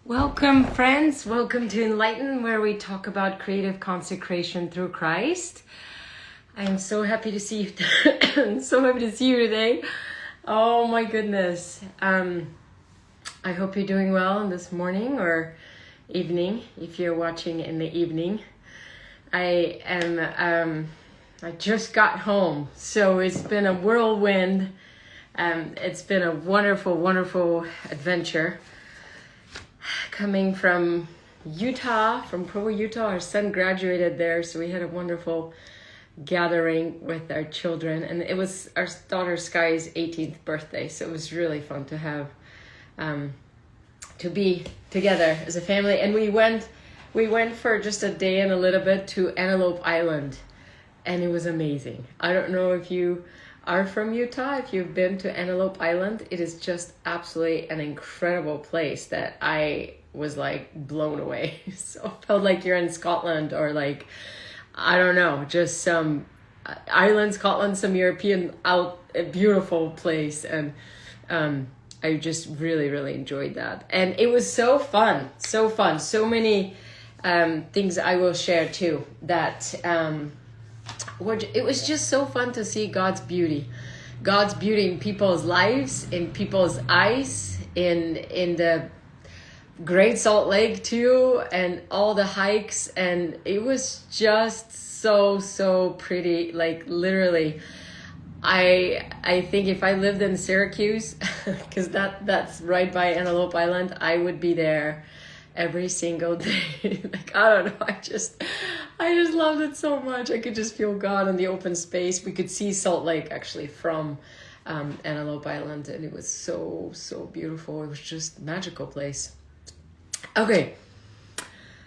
Welcome, friends. Welcome to Enlighten, where we talk about creative consecration through Christ. I am so happy to see you. So happy to see you today. Oh my goodness. I hope you're doing well this morning or evening. If you're watching in the evening, I am. I just got home, so it's been a whirlwind. It's been a wonderful, wonderful adventure. Coming from Utah, from Provo, Utah. Our son graduated there, so we had a wonderful gathering with our children, and it was our daughter Sky's 18th birthday, so it was really fun to have to be together as a family. And we went for just a day and a little bit to Antelope Island, and it was amazing. I don't know if you are from Utah, if you've been to Antelope Island. It is just absolutely an incredible place that I was like blown away. So it felt like you're in Scotland, or like, I don't know, just some island, Scotland, some European a beautiful place. And I just really, really enjoyed that. And it was so fun, so fun. So many things I will share too, that it was just so fun to see God's beauty in people's lives, in people's eyes, in the Great Salt Lake too, and all the hikes. And it was just so pretty. Like literally, I think if I lived in Syracuse, because that's right by Antelope Island, I would be there every single day. Like, I don't know, I just loved it so much. I could just feel God in the open space. We could see Salt Lake actually from Antelope Island, and it was so beautiful. It was just a magical place. Okay,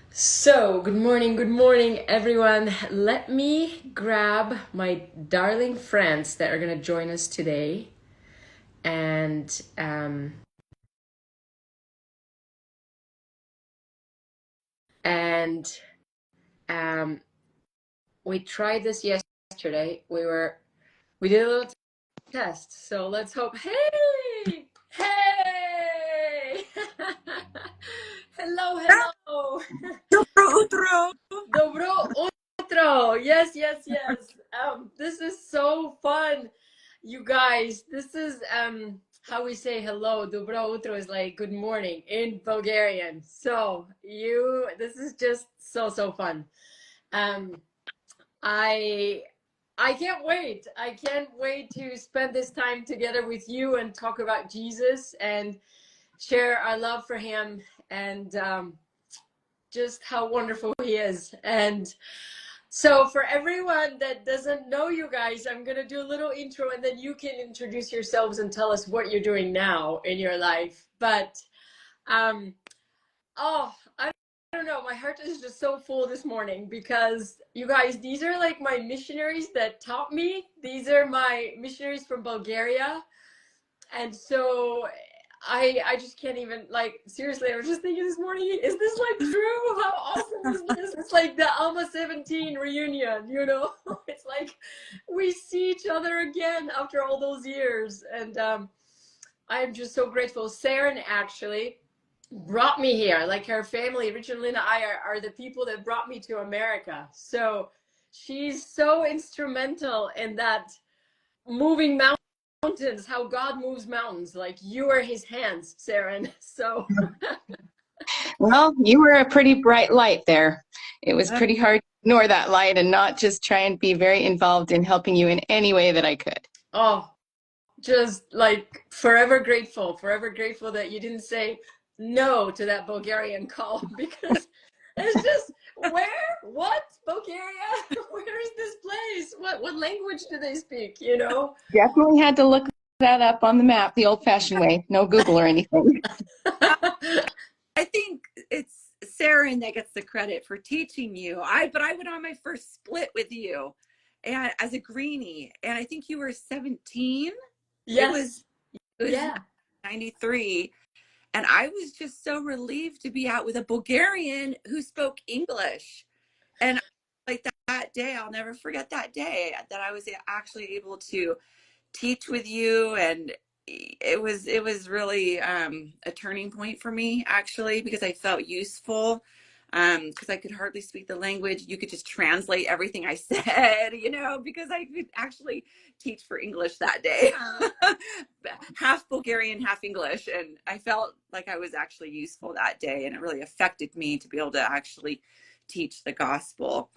so good morning everyone. Let me grab my darling friends that are gonna join us today, and we tried this yesterday. We did a little test, so let's hope. Hey hello Dobro utro. Dobro utro. Yes. This is so fun, you guys. This is how we say hello. Dobro utro is like good morning in Bulgarian. So this is just so fun. I can't wait. I can't wait to spend this time together with you and talk about Jesus and share our love for him, and just how wonderful he is. And so for everyone that doesn't know you guys, I'm going to do a little intro, and then you can introduce yourselves and tell us what you're doing now in your life. But I don't know, my heart is just so full this morning, because you guys, these are like my missionaries that taught me. These are my missionaries from Bulgaria. And so I just can't even, like, seriously, I was just thinking this morning, is this like true? How awesome is this? It's like the Alma 17 reunion, you know? It's like we see each other again after all those years. And I'm just so grateful. Saren actually brought me here. Like, her family, Richard and Lynn, I are the people that brought me to America. So she's so instrumental in that, moving mountains, how God moves mountains. Like, you are his hands, Saren. So Well, you were a pretty bright light there. It was pretty hard to ignore that light and not just try and be very involved in helping you in any way that I could. oh, just like forever grateful that you didn't say no to that Bulgarian call, because it's just, what Bulgaria? Where is this place? What language do they speak, you know? Definitely had to look that up on the map the old-fashioned way, no Google or anything. I think it's Saren that gets the credit for teaching you. But I went on my first split with you, and as a greenie, and I think you were 17. Yes. It was Yeah. 93, and I was just so relieved to be out with a Bulgarian who spoke English. And like that day, I'll never forget that day that I was actually able to teach with you. And it was really a turning point for me, actually, because I felt useful, because I could hardly speak the language. You could just translate everything I said, you know, because I could actually teach for English that day. Half Bulgarian, half English, and I felt like I was actually useful that day, and it really affected me to be able to actually teach the gospel.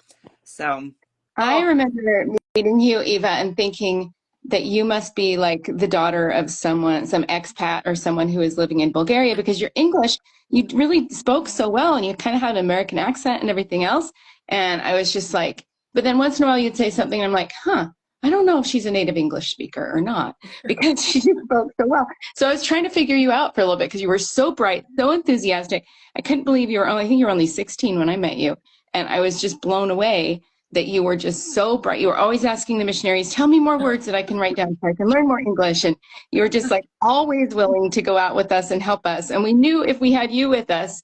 So I Oh, remember meeting you, Eva, and thinking that you must be like the daughter of someone, some expat or someone who is living in Bulgaria, because your English, you really spoke so well and you kind of had an American accent and everything else. And I was just like, but then once in a while you'd say something and I'm like, huh, I don't know if she's a native English speaker or not, because she just spoke so well. So I was trying to figure you out for a little bit because you were so bright, so enthusiastic. I couldn't believe you were only, I think you were only 16 when I met you. And I was just blown away that you were just so bright. You were always asking the missionaries, tell me more words that I can write down so I can learn more English. And you were just like always willing to go out with us and help us. And we knew if we had you with us,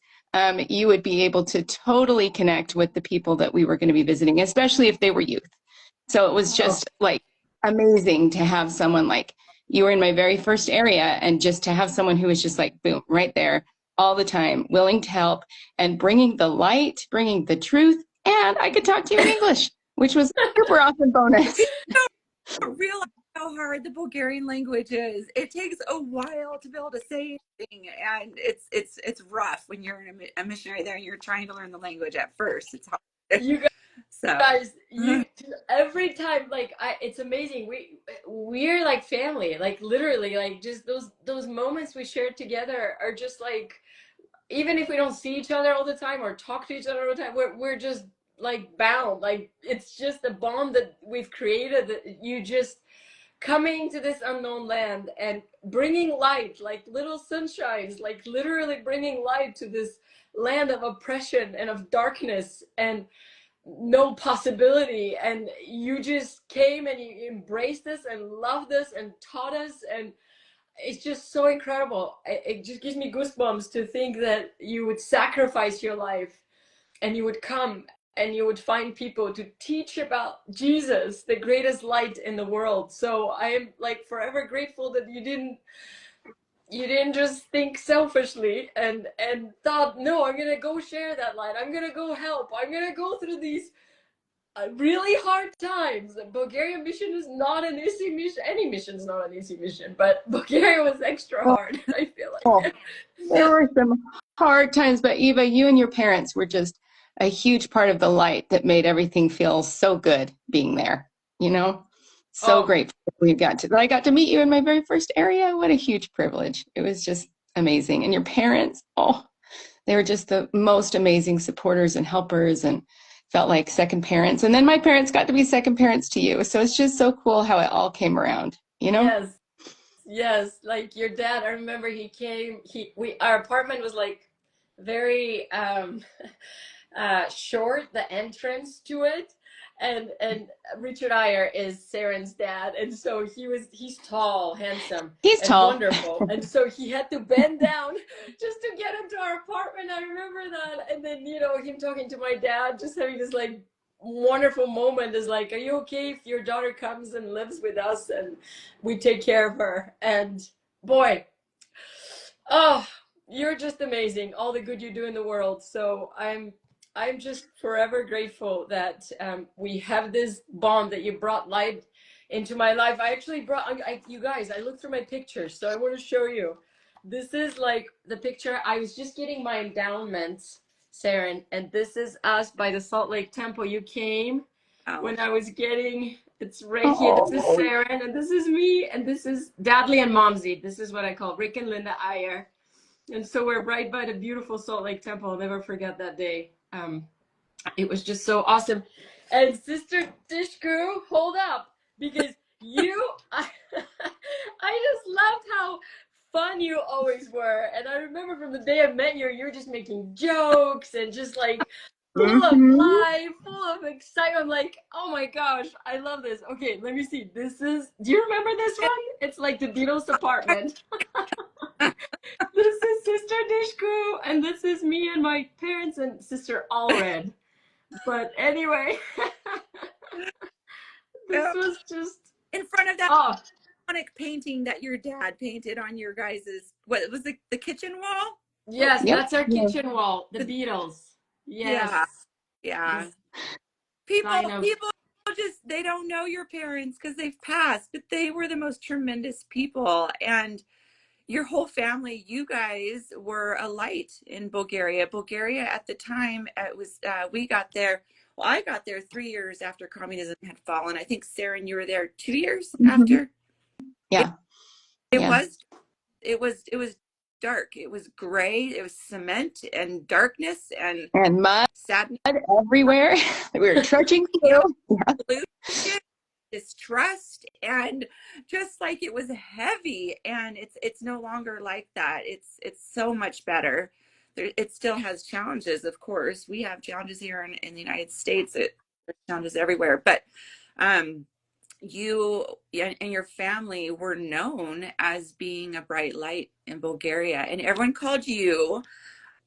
you would be able to totally connect with the people that we were going to be visiting, especially if they were youth. So it was oh, just like amazing to have someone like you were in my very first area, and just to have someone who was just like, boom, right there all the time, willing to help and bringing the light, bringing the truth. And I could talk to you in English, which was super awesome bonus. don't realize how hard the Bulgarian language is. It takes a while to be able to say anything, and it's rough when you're a missionary there and you're trying to learn the language at first. It's hard. you So guys, you every time, like, it's amazing. We're like family, like literally, like just those moments we shared together are just like, even if we don't see each other all the time or talk to each other all the time, we're just like bound. Like it's just a bond that we've created, that you just coming to this unknown land and bringing light, like little sunshines, like literally bringing light to this land of oppression and of darkness and no possibility. And you just came and you embraced us and loved us and taught us, and it's just so incredible. It just gives me goosebumps to think that you would sacrifice your life and you would come and you would find people to teach about Jesus, the greatest light in the world. So I am like forever grateful that you didn't just think selfishly and thought, no, I'm gonna go share that light, I'm gonna go help, I'm gonna go through these really hard times. Bulgarian mission is not an easy mission. Any mission is not an easy mission, but Bulgaria was extra hard. I feel Oh, like. there were some hard times, but Eva, you and your parents were just a huge part of the light that made everything feel so good being there, you know? So Oh, grateful that I got to meet you in my very first area. What a huge privilege. It was just amazing. And your parents, oh, they were just the most amazing supporters and helpers, and felt like second parents. And then my parents got to be second parents to you. So it's just so cool how it all came around, you know? yes. Yes, like your dad, I remember he came, our apartment was like very short, the entrance to it. And Richard Iyer is Saren's dad, and so he's tall, handsome, He's and tall. wonderful. And so he had to bend down just to get into our apartment. I remember that. And then, him talking to my dad, just having this like wonderful moment is like, are you okay if your daughter comes and lives with us and we take care of her? And boy, oh, you're just amazing. All the good you do in the world. So I'm just forever grateful that we have this bond, that you brought light into my life. I actually brought you guys. I looked through my pictures, so I want to show you. This is like the picture. I was just getting my endowments, Saren, and this is us by the Salt Lake Temple. You came wow. when I was getting. It's right here. This is Oh, Saren, and this is me, and this is Dadley and Momsy. This is what I call Rick and Linda Iyer. And so we're right by the beautiful Salt Lake Temple. I'll never forget that day. It was just so awesome. And Sister Dushku, hold up, because I, I just loved how fun you always were. And I remember from the day I met you, you were just making jokes and just like full of mm-hmm. life, full of excitement. I'm like, oh my gosh, I love this. Okay, let me see. Do you remember this one? It's like the Beatles apartment. This is Sister Dishku, and this is me and my parents and Sister Allred. But anyway, this Yeah. was just, In front of that oh, painting that your dad painted on your guys's, what was it, the kitchen wall? Yes, Yep. that's our Yeah. kitchen wall, the Beatles. Yeah, Yes. yeah. This People, kind of people just, they don't know your parents because they've passed, but they were the most tremendous people. And your whole family, you guys were a light in Bulgaria. Bulgaria at the time, it was, we got there, well, I got there 3 years after communism had fallen. I think, Saren, you were there 2 years Mhm. after. It, Yeah. it Yeah. was, it was dark. It was gray. It was cement and darkness and And mud sadness. everywhere. We were trudging Yeah, through. Yeah. pollution, distrust, and just like it was heavy. And it's no longer like that. It's so much better. It still has challenges, of course. We have challenges here in the United States. There's challenges everywhere, but you and your family were known as being a bright light in Bulgaria, and everyone called you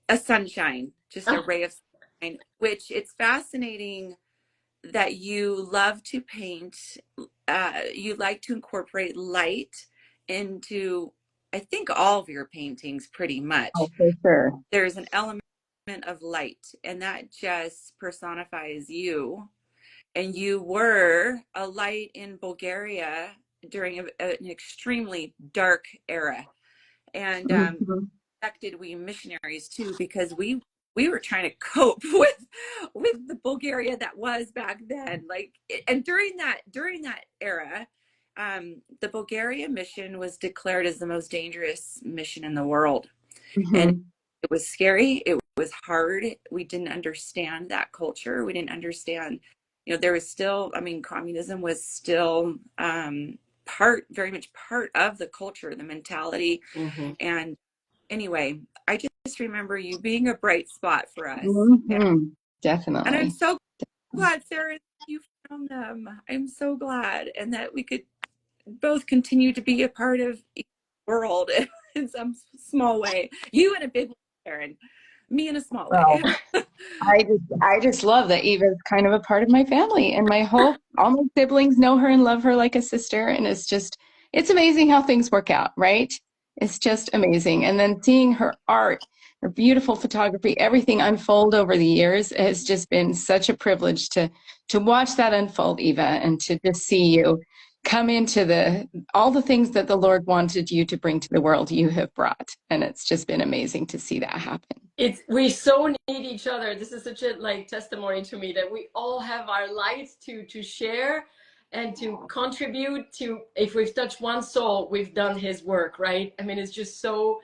a sunshine, just a ray of sunshine, which it's fascinating that you love to paint. You like to incorporate light into, I think, all of your paintings pretty Oh, much. for sure. There's an element of light, and that just personifies you. And you were a light in Bulgaria during an extremely dark era. And Mhm. affected we missionaries too, because we were trying to cope with the Bulgaria that was back then. Like, and during that era, the Bulgaria mission was declared as the most dangerous mission in the world, and Mhm. it was scary. It was hard. We didn't understand that culture. We didn't understand. There was still, I mean, communism was still very much part of the culture, the mentality, Mhm. and anyway, I just remember you being a bright spot for us. Mhm. And I'm Definitely. so glad, Sarah, you found them. I'm so glad. And that we could both continue to be a part of the world in some small way. You in a big way, Sarah. Me in a small Well, way. I just love that Eva's kind of a part of my family, and all my siblings know her and love her like a sister, and it's amazing how things work out, right? It's just amazing. And then seeing her art, her beautiful photography, everything unfold over the years has just been such a privilege to watch that unfold, Eva, and to just see you come into all the things that the Lord wanted you to bring to the world you have brought. And it's just been amazing to see that happen. We so need each other. This is such a like testimony to me that we all have our lights to share and to contribute to. If we've touched one soul, we've done his work, right? I mean, it's just so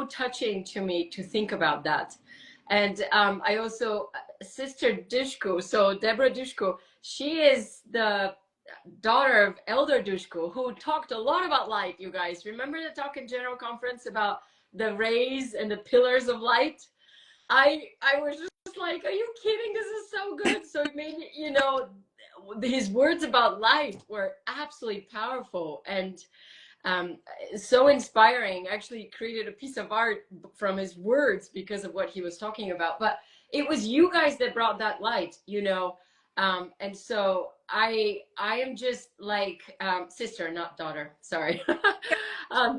touching to me to think about that. And I also, Sister Dushku, so Deborah Dushku, she is the daughter of Elder Dushku, who talked a lot about light. You guys remember the talk in General Conference about the rays and the pillars of light? I was just like, are you kidding? This is so good. So it made me, his words about light were absolutely powerful and um, so inspiring. Actually created a piece of art from his words because of what he was talking about. But it was you guys that brought that light. And so I am just like sister, not daughter. Sorry.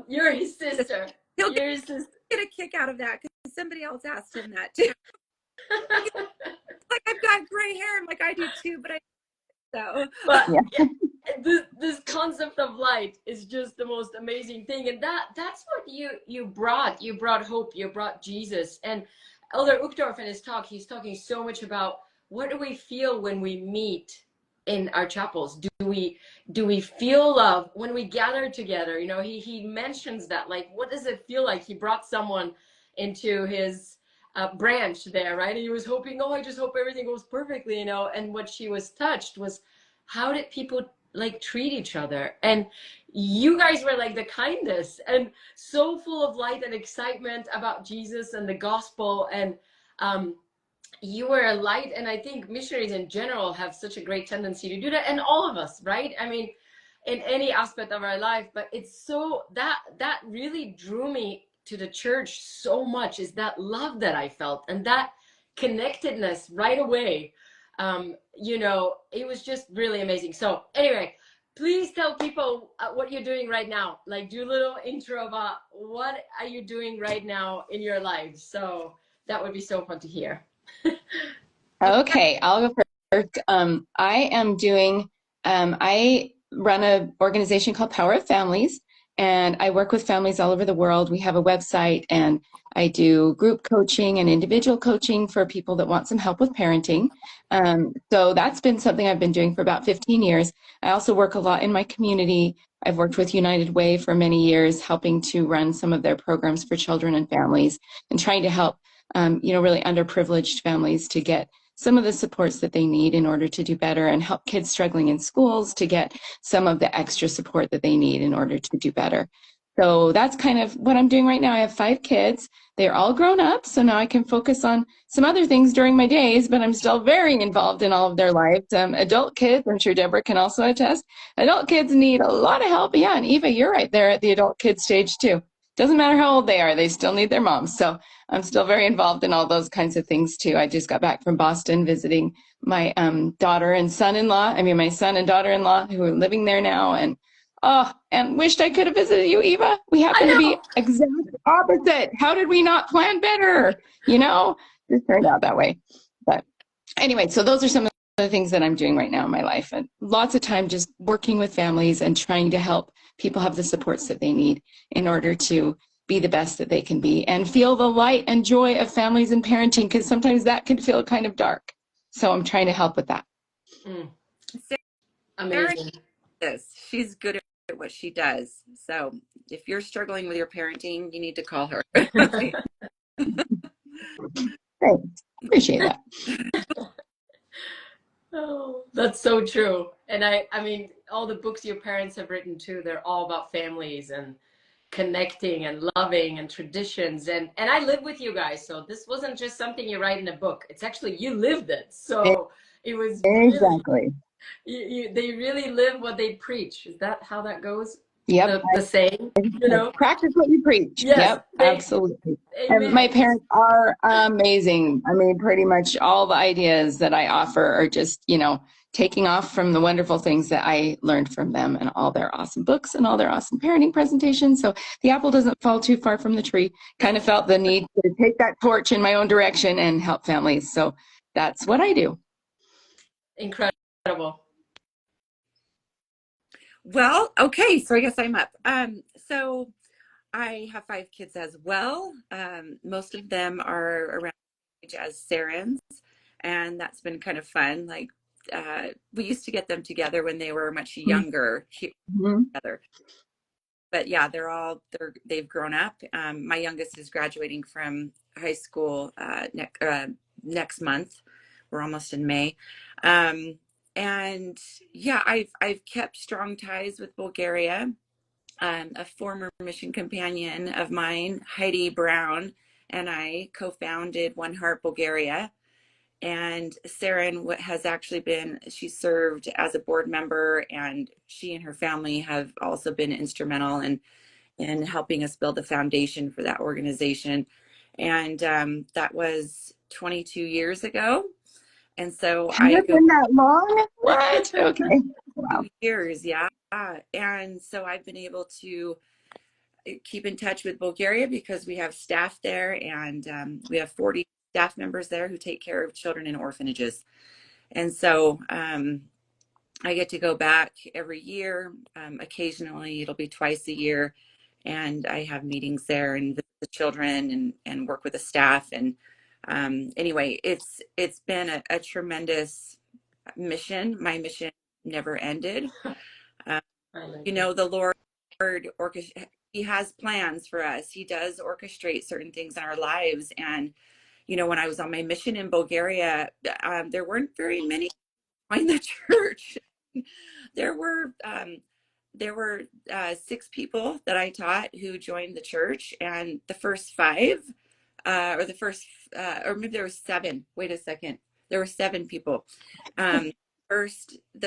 You're his sister. He'll You're his sister. get a kick out of that because somebody else asked him that too. Like, I've got gray hair. I'm like, I do too, but so. But Yeah. yeah, this concept of light is just the most amazing thing, and that's what you brought. You brought hope. You brought Jesus. And Elder Uchtdorf in his talk, he's talking so much about what do we feel when we meet in our chapels. Do we feel love when we gather together? He mentions that, like, what does it feel like? He brought someone into his branch there, right? And he was hoping, oh, I just hope everything goes perfectly. And what she was touched was, how did people like treat each other? And you guys were like the kindest and so full of light and excitement about Jesus and the gospel. And you were a light. And I think missionaries in general have such a great tendency to do that, and all of us, right? I mean, in any aspect of our life. But it's so that really drew me to the church so much, is that love that I felt and that connectedness right away. It was just really amazing. So anyway, please tell people what you're doing right now. Like, do a little intro about what are you doing right now in your life. So that would be so fun to hear. Okay, I'll go first. I run an organization called Power of Families, and I work with families all over the world. We have a website, and I do group coaching and individual coaching for people that want some help with parenting. So that's been something I've been doing for about 15 years. I also work a lot in my community. I've worked with United Way for many years, helping to run some of their programs for children and families and trying to help, really underprivileged families to get some of the supports that they need in order to do better and help kids struggling in schools to get some of the extra support that they need in order to do better. So that's kind of what I'm doing right now. I have 5 kids. They're all grown up, so now I can focus on some other things during my days, but I'm still very involved in all of their lives. Adult kids, I'm sure Deborah can also attest, adult kids need a lot of help. Yeah, and Eva, you're right there at the adult kid stage too. Doesn't matter how old they are, they still need their moms. So I'm still very involved in all those kinds of things too. I just got back from Boston visiting my daughter and son-in-law. I mean, my son and daughter-in-law who are living there now, and wished I could have visited you, Eva. We happen to be exact opposite. How did we not plan better? Just turned out that way. But anyway, so those are some of the things that I'm doing right now in my life, and lots of time just working with families and trying to help people have the supports that they need in order to be the best that they can be and feel the light and joy of families and parenting, because sometimes that can feel kind of dark. So I'm trying to help with that. Amazing. She's good at what she does. So if you're struggling with your parenting, you need to call her. Thanks. Appreciate that. Oh, that's so true. And I mean, all the books your parents have written too, they're all about families and connecting and loving and traditions. And I live with you guys, so this wasn't just something you write in a book. It's actually you lived it. So it was really Exactly. they really live what they preach. Is that how that goes? Yep. The saying, you know? Practice what you preach. Yes, Yep, absolutely. And my amen. parents are amazing. I mean, pretty much all the ideas that I offer are just, taking off from the wonderful things that I learned from them and all their awesome books and all their awesome parenting presentations. So the apple doesn't fall too far from the tree. Kind of felt the need to take that torch in my own direction and help families. So that's what I do. Incredible. Well, okay, so I guess I'm up. So I have 5 kids as well. Most of them are around the age as Sarens, and that's been kind of fun. Like we used to get them together when they were much younger together. But yeah, they've grown up. My youngest is graduating from high school next month. We're almost in May. And yeah, I've kept strong ties with Bulgaria. A former mission companion of mine, Heidi Brown, and I co-founded One Heart Bulgaria. And Saren has actually she served as a board member, and she and her family have also been instrumental in helping us build the foundation for that organization. And that was 22 years ago. And so Has it been that long? What? Okay. Wow. 2 years, yeah. And so I've been able to keep in touch with Bulgaria because we have staff there, and we have 40 staff members there who take care of children in orphanages. And so I get to go back every year. Occasionally, it'll be twice a year, and I have meetings there and visit the children and work with the staff. And anyway, it's been a tremendous mission. My mission never ended. The Lord, he has plans for us. He does orchestrate certain things in our lives. And, when I was on my mission in Bulgaria, there weren't very many in the church. There were 6 people that I taught who joined the church, and the first 5, or maybe there was 7. Wait a second. There were 7 people. The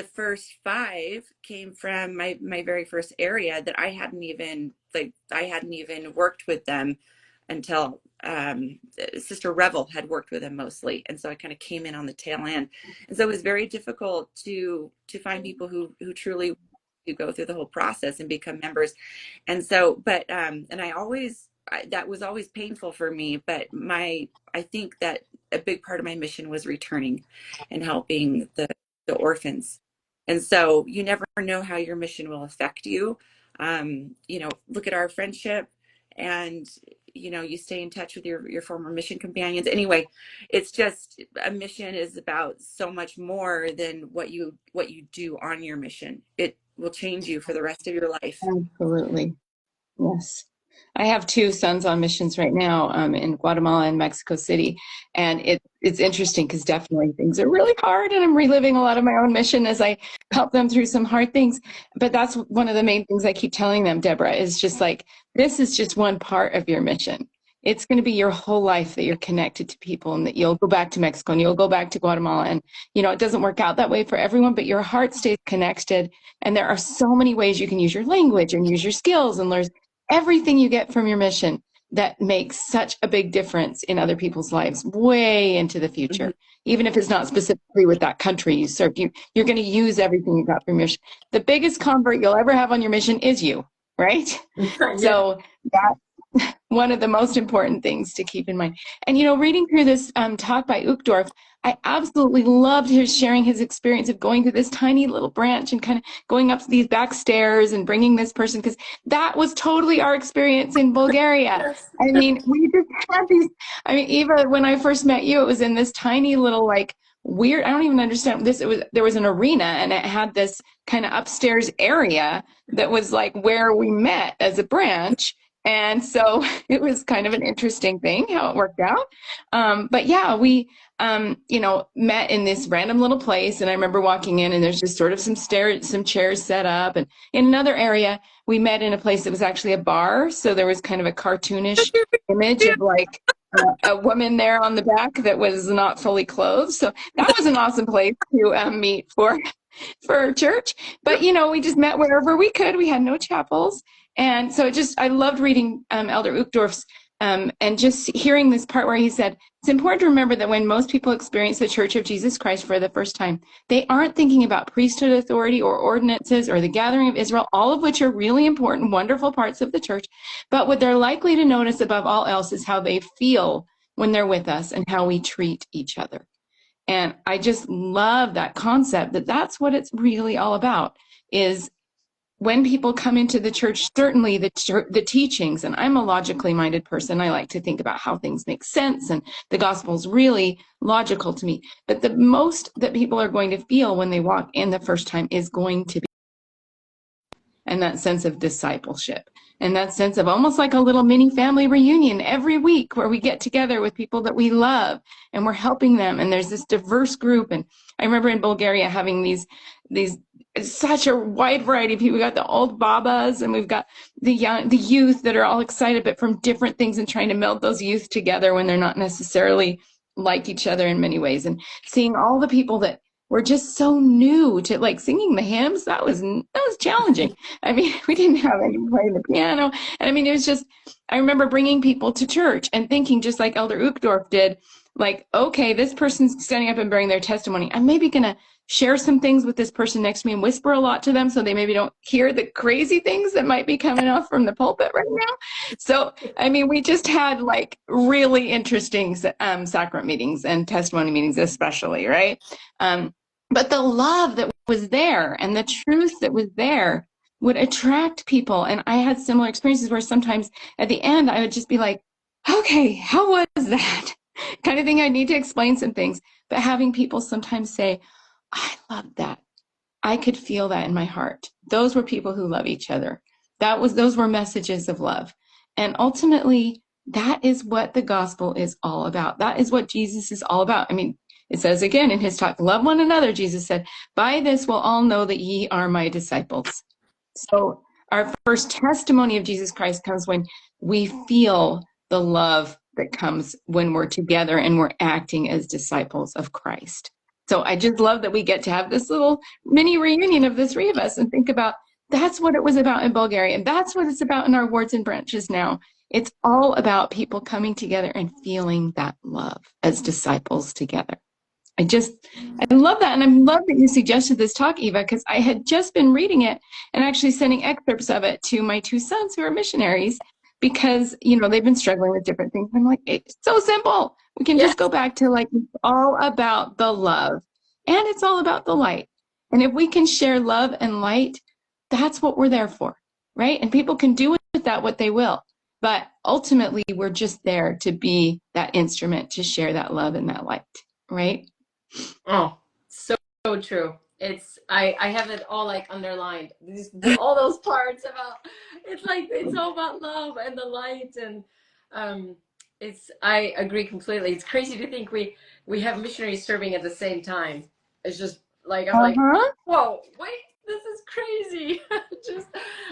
first 5 came from my very first area that I hadn't even worked with them until Sister Revel had worked with them mostly, and so I kind of came in on the tail end, and so it was very difficult to find people who truly you go through the whole process and become members. And so, but and that was always painful for me, but I think that a big part of my mission was returning and helping the orphans. And so you never know how your mission will affect you. Look at our friendship, and you stay in touch with your former mission companions. Anyway, it's just, a mission is about so much more than what you do on your mission. It will change you for the rest of your life. Absolutely. Yes. I have two sons on missions right now, in Guatemala and Mexico City. And it's interesting because definitely things are really hard, and I'm reliving a lot of my own mission as I help them through some hard things. But that's one of the main things I keep telling them, Deborah, is just like, this is just one part of your mission. It's going to be your whole life that you're connected to people, and that you'll go back to Mexico and you'll go back to Guatemala. And, it doesn't work out that way for everyone, but your heart stays connected. And there are so many ways you can use your language and use your skills and learn everything you get from your mission that makes such a big difference in other people's lives way into the future. Even if it's not specifically with that country you served, you're going to use everything you got from your mission. The biggest convert you'll ever have on your mission is you, right? Yeah. So that's one of the most important things to keep in mind. And, reading through this talk by Uchtdorf, I absolutely loved his sharing his experience of going to this tiny little branch and kind of going up these back stairs and bringing this person, because that was totally our experience in Bulgaria. Yes. I mean, we just had these, Eva, when I first met you, it was in this tiny little, like, weird, I don't even understand this. There was an arena, and it had this kind of upstairs area that was like where we met as a branch. And so it was kind of an interesting thing how it worked out. But yeah, we, met in this random little place. And I remember walking in, and there's just sort of some chairs set up. And in another area, we met in a place that was actually a bar. So there was kind of a cartoonish image of like a woman there on the back that was not fully clothed. So that was an awesome place to meet for church. But, we just met wherever we could. We had no chapels. And so I loved reading Elder Uchtdorf's and just hearing this part where he said, it's important to remember that when most people experience the Church of Jesus Christ for the first time, they aren't thinking about priesthood authority or ordinances or the gathering of Israel, all of which are really important, wonderful parts of the church. But what they're likely to notice above all else is how they feel when they're with us and how we treat each other. And I just love that concept, that that's what it's really all about, is when people come into the church, certainly the teachings, and I'm a logically minded person. I like to think about how things make sense, and the gospel is really logical to me. But the most that people are going to feel when they walk in the first time is going to be, and that sense of discipleship, and that sense of almost like a little mini family reunion every week where we get together with people that we love and we're helping them. And there's this diverse group. And I remember in Bulgaria having these such a wide variety of people. We got the old babas, and we've got the youth that are all excited, but from different things, and trying to meld those youth together when they're not necessarily like each other in many ways. And seeing all the people that were just so new to like singing the hymns, that was challenging. We didn't have anyone playing the piano. And it was just, I remember bringing people to church and thinking, just like Elder Uchtdorf did, like, okay, this person's standing up and bearing their testimony. I'm maybe going to share some things with this person next to me and whisper a lot to them so they maybe don't hear the crazy things that might be coming off from the pulpit right now. So, we just had like really interesting sacrament meetings and testimony meetings especially, right? But the love that was there and the truth that was there would attract people. And I had similar experiences where sometimes at the end I would just be like, okay, how was that? Kind of thing. I need to explain some things. But having people sometimes say, I love that. I could feel that in my heart. Those were people who love each other. Those were messages of love. And ultimately, that is what the gospel is all about. That is what Jesus is all about. It says again in his talk, love one another, Jesus said, by this will all know that ye are my disciples. So our first testimony of Jesus Christ comes when we feel the love that comes when we're together and we're acting as disciples of Christ. So I just love that we get to have this little mini reunion of the three of us and think about, that's what it was about in Bulgaria. And that's what it's about in our wards and branches now. It's all about people coming together and feeling that love as disciples together. I love that. And I love that you suggested this talk, Eva, because I had just been reading it and actually sending excerpts of it to my two sons who are missionaries because, they've been struggling with different things. I'm like, it's so simple. We can Yes. just go back to like, it's all about the love and it's all about the light. And if we can share love and light, that's what we're there for, right? And people can do with that what they will. But ultimately, we're just there to be that instrument to share that love and that light, right? Oh, so true. I have it all like underlined. All those parts about it's all about love and the light and um I agree completely. It's crazy to think we have missionaries serving at the same time. It's just like I'm like, Uh-huh. whoa, wait, this is crazy. Just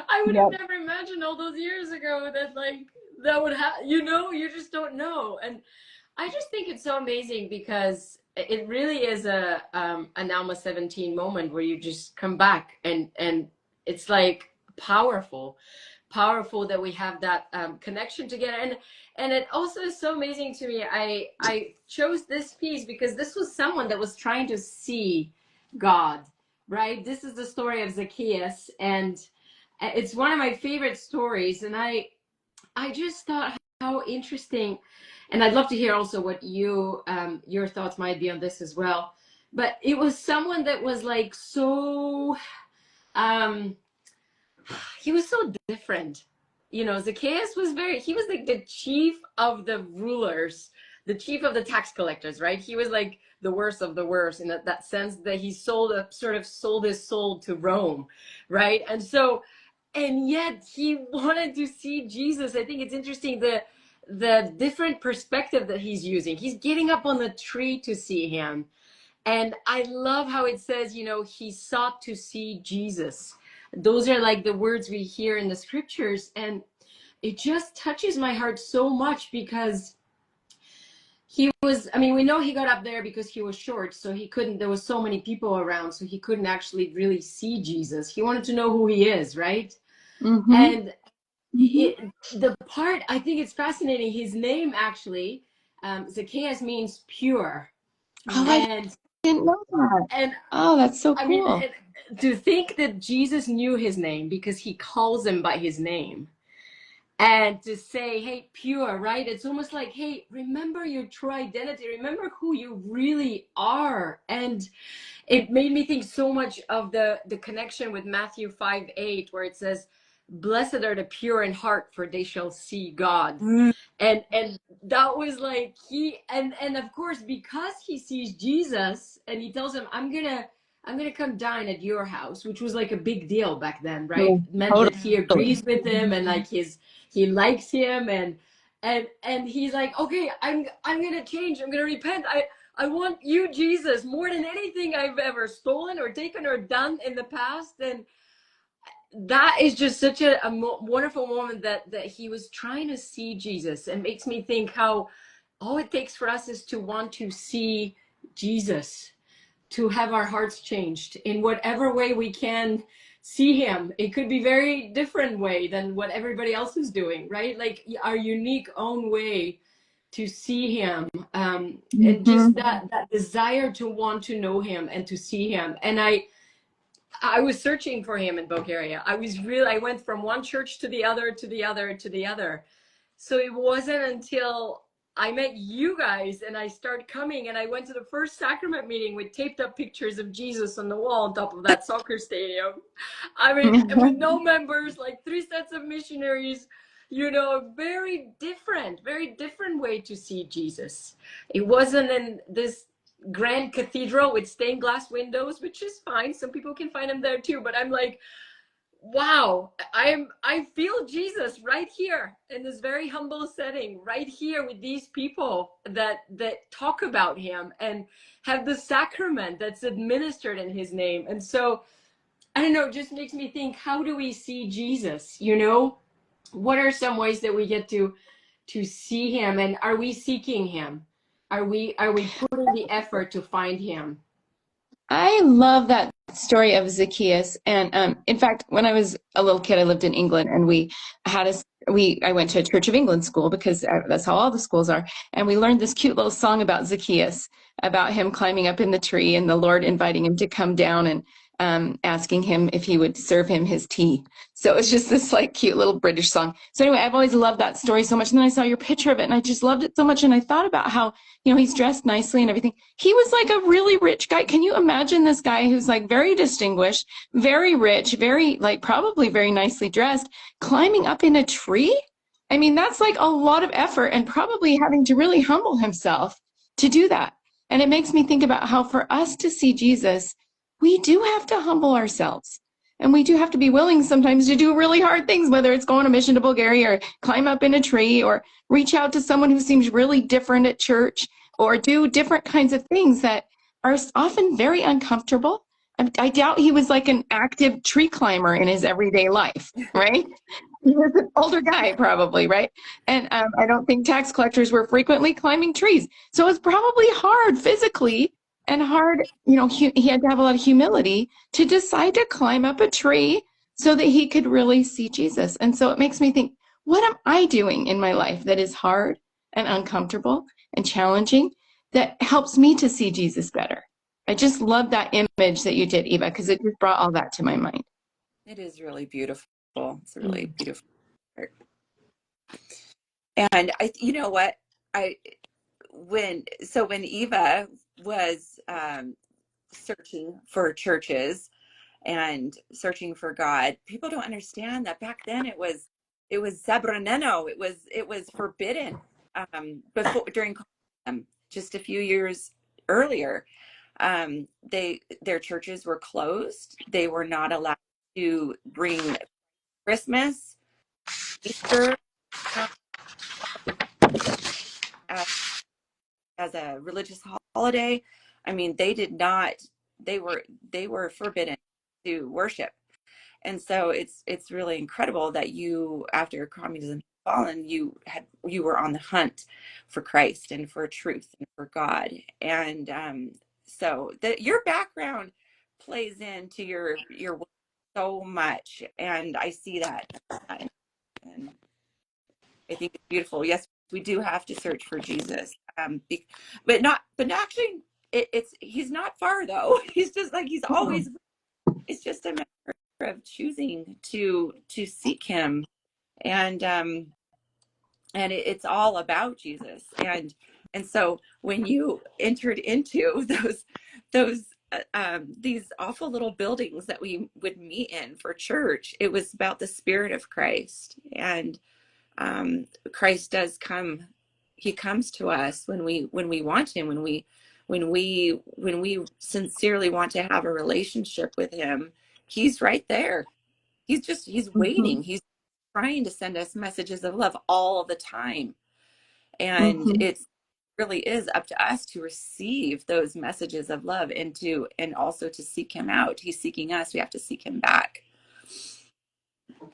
I would have Yep. never imagined all those years ago that like that would happen. You just don't know. And I just think it's so amazing because it really is an Alma 17 moment where you just come back and it's like powerful that we have that connection together. And it also is so amazing to me. I chose this piece because this was someone that was trying to see God, right? This is the story of Zacchaeus, and it's one of my favorite stories. And I just thought how interesting, and I'd love to hear also what your thoughts might be on this as well. But it was someone that was like so um he was so different. Zacchaeus was he was like the chief of the rulers, the chief of the tax collectors, right? He was like the worst of the worst in that sense that he sort of sold his soul to Rome, right? And yet he wanted to see Jesus. I think it's interesting the different perspective that he's using. He's getting up on the tree to see him. And I love how it says, he sought to see Jesus. Those are like the words we hear in the scriptures. And it just touches my heart so much because we know he got up there because he was short. So there was so many people around. So he couldn't actually really see Jesus. He wanted to know who he is, right? Mm-hmm. And Mm-hmm. the part, I think it's fascinating. His name actually, Zacchaeus means pure. Oh, And I didn't know that. and Oh, that's so I mean, cool. to think that Jesus knew his name because he calls him by his name. And to say, hey, pure, right? It's almost like, hey, remember your true identity. Remember who you really are. And it made me think so much of the connection with Matthew 5:8, where it says, blessed are the pure in heart, for they shall see God. And that was like and of course, because he sees Jesus and he tells him, I'm gonna come dine at your house, which was like a big deal back then, right? Yeah, It meant that totally. he agrees with him and like he likes him and he's like, okay, I'm gonna change, I'm gonna repent. I want you, Jesus, more than anything I've ever stolen or taken or done in the past. And that is just such a wonderful moment that he was trying to see Jesus. It makes me think how all it takes for us is to want to see Jesus, to have our hearts changed in whatever way we can see him. It could be very different way than what everybody else is doing, right? Like our unique own way to see him, and Mm-hmm. just that desire to want to know him and to see him. And I was searching for him in Bulgaria. I went from one church to the other, to the other, to the other. So it wasn't until I met you guys and I started coming and I went to the first sacrament meeting with taped up pictures of Jesus on the wall on top of that soccer stadium. I mean, with no members, like 3 sets of missionaries, very different way to see Jesus. It wasn't in this grand cathedral with stained glass windows, which is fine. Some people can find them there too, but I'm like, wow, I feel Jesus right here in this very humble setting, right here with these people that talk about him and have the sacrament that's administered in his name. And so I don't know, it just makes me think, how do we see Jesus? What are some ways that we get to see him, and are we seeking him? Are we putting the effort to find him? I love that story of Zacchaeus. And in fact, when I was a little kid, I lived in England and we had I went to a Church of England school because that's how all the schools are. And we learned this cute little song about Zacchaeus, about him climbing up in the tree and the Lord inviting him to come down and asking him if he would serve him his tea. So it's just this like cute little British song. So anyway, I've always loved that story so much. And then I saw your picture of it and I just loved it so much. And I thought about how, he's dressed nicely and everything. He was like a really rich guy. Can you imagine this guy who's like very distinguished, very rich, very like probably very nicely dressed, climbing up in a tree? I mean, that's like a lot of effort and probably having to really humble himself to do that. And it makes me think about how for us to see Jesus, we do have to humble ourselves. And we do have to be willing sometimes to do really hard things, whether it's go on a mission to Bulgaria or climb up in a tree or reach out to someone who seems really different at church or do different kinds of things that are often very uncomfortable. I doubt he was like an active tree climber in his everyday life, right? He was an older guy probably, right? And I don't think tax collectors were frequently climbing trees. So it's probably hard physically and hard, he had to have a lot of humility to decide to climb up a tree so that he could really see Jesus. And so it makes me think, what am I doing in my life that is hard and uncomfortable and challenging that helps me to see Jesus better? I just love that image that you did, Eva, because it just brought all that to my mind. It is really beautiful. It's a really beautiful art. And you know what? When Eva was searching for churches and searching for God, people don't understand that back then it was zabraneno. It was forbidden. Before during just a few years earlier, their churches were closed. They were not allowed to bring Christmas, Easter, as, as a religious holiday. I mean, they were forbidden to worship. And so it's really incredible that you, after communism had fallen, you were on the hunt for Christ and for truth and for God. And so your background plays into your work so much, and I see that, and I think it's beautiful. Yes, we do have to search for Jesus, but actually, he's not far though. He's just like he's always. It's just a matter of choosing to seek him, and it's all about Jesus. And so when you entered into those these awful little buildings that we would meet in for church, it was about the Spirit of Christ. And Christ does come. He comes to us when we want him, when we sincerely want to have a relationship with him. He's right there. He's waiting. He's trying to send us messages of love all the time. And it really is up to us to receive those messages of love and also to seek him out. He's seeking us. We have to seek him back.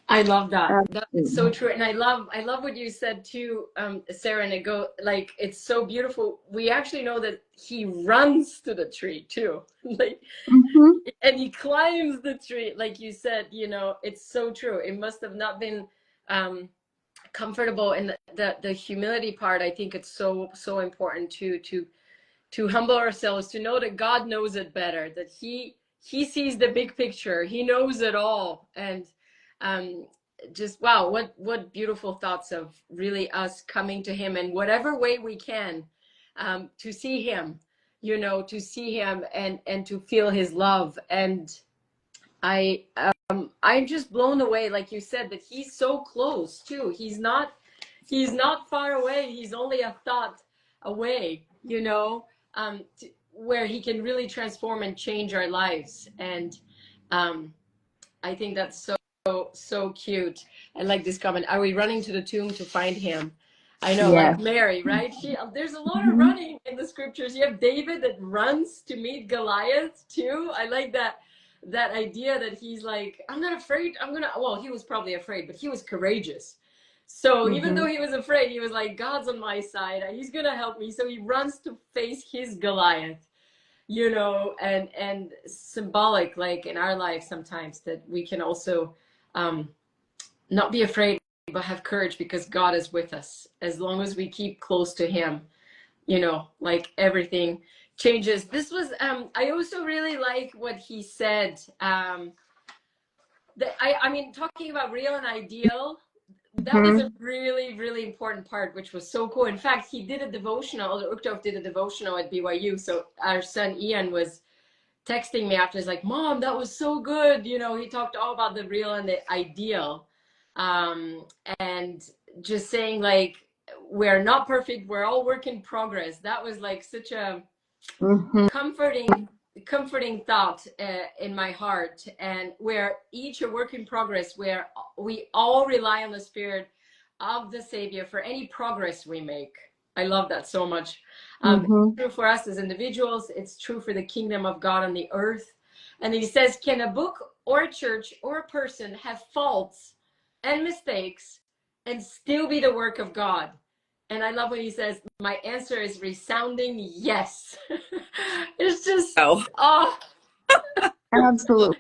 I love that. That's so true. And I love what you said too, Sarah, and it's so beautiful. We actually know that he runs to the tree too. And he climbs the tree, like you said, it's so true. It must have not been comfortable. And the humility part, I think it's so important to humble ourselves, to know that God knows it better, that he sees the big picture. He knows it all. And just wow, what beautiful thoughts of really us coming to him in whatever way we can, to see him, to see him and to feel his love. And I'm just blown away, like you said, that he's so close too. He's not far away. He's only a thought away, where he can really transform and change our lives. And I think that's so cute. I like this comment. Are we running to the tomb to find him? I know, like Mary, right? There's a lot of running in the scriptures. You have David that runs to meet Goliath too. I like that idea that he's like, I'm not afraid. Well, he was probably afraid, but he was courageous. So even though he was afraid, he was like, God's on my side. He's going to help me. So he runs to face his Goliath, and symbolic, like in our life sometimes, that we can also not be afraid but have courage because God is with us. As long as we keep close to him, you know, like everything changes. This was, I also really like what he said. I mean, talking about real and ideal, that was a really, really important part, which was so cool. In fact, he did a devotional, Uchtdorf did a devotional at BYU. So our son Ian was texting me after. He's like, Mom, that was so good. You know, he talked all about the real and the ideal. And just saying like, we're not perfect. We're all work in progress. That was like such a comforting thought in my heart. And we're each a work in progress, where we all rely on the Spirit of the Savior for any progress we make. I love that so much. It's true for us as individuals. It's true for the kingdom of God on the earth. And he says, can a book or a church or a person have faults and mistakes and still be the work of God? And I love when he says, my answer is resounding yes. It's just, oh. Absolutely.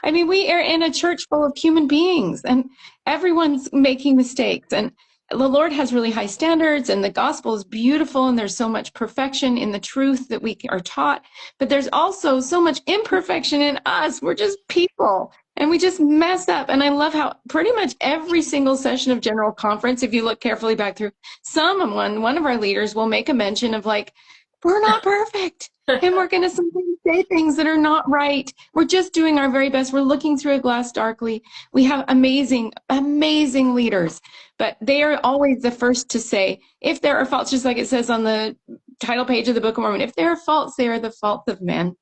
I mean, we are in a church full of human beings and everyone's making mistakes. And the Lord has really high standards and the gospel is beautiful and there's so much perfection in the truth that we are taught. But there's also so much imperfection in us. We're just people and we just mess up. And I love how pretty much every single session of General Conference, if you look carefully back through, one of our leaders will make a mention of like, we're not perfect. And we're going to sometimes say things that are not right. We're just doing our very best. We're looking through a glass darkly. We have amazing, amazing leaders, but they are always the first to say, if there are faults, just like it says on the title page of the Book of Mormon, if there are faults, they are the faults of men.